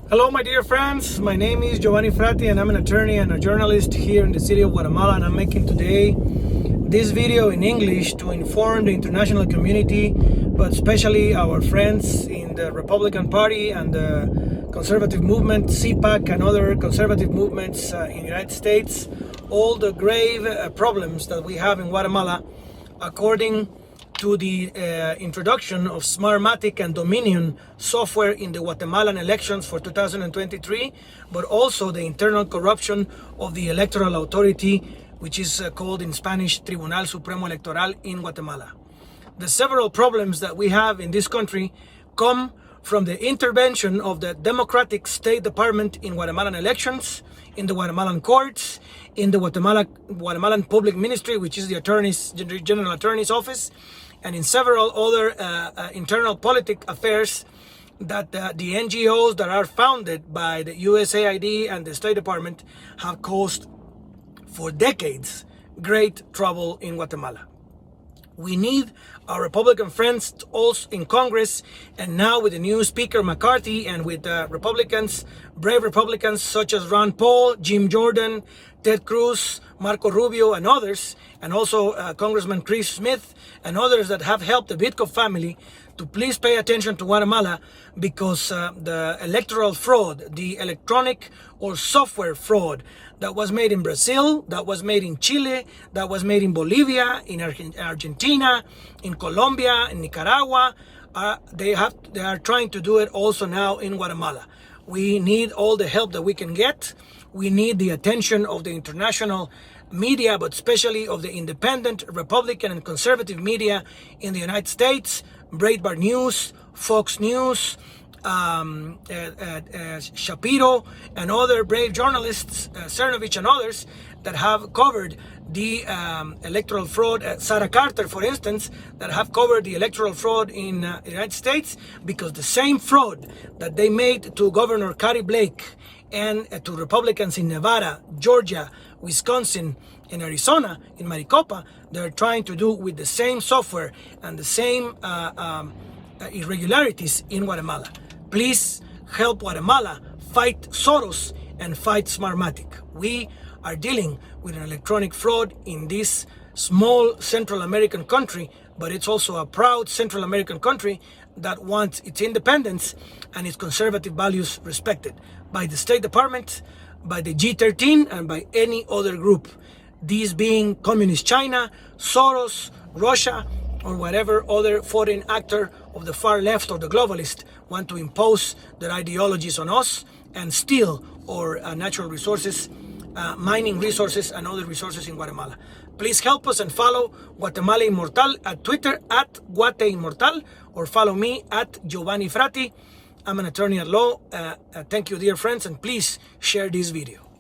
Hello, my dear friends. My name is Giovanni Frati, and I'm an attorney and a journalist here in the city of Guatemala. And I'm making today this video in English to inform the international community, but especially our friends in the Republican Party and the conservative movement, CPAC, and other conservative movements in the United States, all the grave problems that we have in Guatemala, according to the introduction of SMARTMATIC and Dominion software in the Guatemalan elections for 2023, but also the internal corruption of the electoral authority, which is called in Spanish Tribunal Supremo Electoral in Guatemala. The several problems that we have in this country come from the intervention of the Democratic State Department in Guatemalan elections, in the Guatemalan courts, in the Guatemalan Public Ministry, which is the General Attorney's Office, and in several other internal politic affairs that the NGOs that are founded by the USAID and the State Department have caused for decades great trouble in Guatemala. We need our Republican friends also in Congress, and now with the new Speaker McCarthy and with Republicans, brave Republicans such as Ron Paul, Jim Jordan, Ted Cruz, Marco Rubio, and others, and also Congressman Chris Smith and others that have helped the Bitco family to please pay attention to Guatemala, because the electoral fraud, the electronic or software fraud that was made in Brazil, that was made in Chile, that was made in Bolivia, in Argentina, in Colombia, in Nicaragua, they are trying to do it also now in Guatemala. We need all the help that we can get. We need the attention of the international media, but especially of the independent Republican and conservative media in the United States, Breitbart News, Fox News, Shapiro, and other brave journalists, Cernovich and others, that have covered the electoral fraud. Sarah Carter, for instance, that have covered the electoral fraud in the United States, because the same fraud that they made to Governor Carrie Blake and to Republicans in Nevada, Georgia, Wisconsin, and Arizona, in Maricopa, they're trying to do with the same software and the same irregularities in Guatemala. Please help Guatemala fight Soros and fight SMARTMATIC. We are dealing with an electronic fraud in this small Central American country, but it's also a proud Central American country that wants its independence and its conservative values respected by the State Department, by the G13, and by any other group. These being Communist China, Soros, Russia, or whatever other foreign actor of the far left or the globalist want to impose their ideologies on us and steal our natural resources, mining resources, and other resources in Guatemala. Please help us and follow Guatemala Inmortal at Twitter at Guate Inmortal, or follow me at Giovanni Frati. I'm an attorney at law. Thank you, dear friends, and please share this video.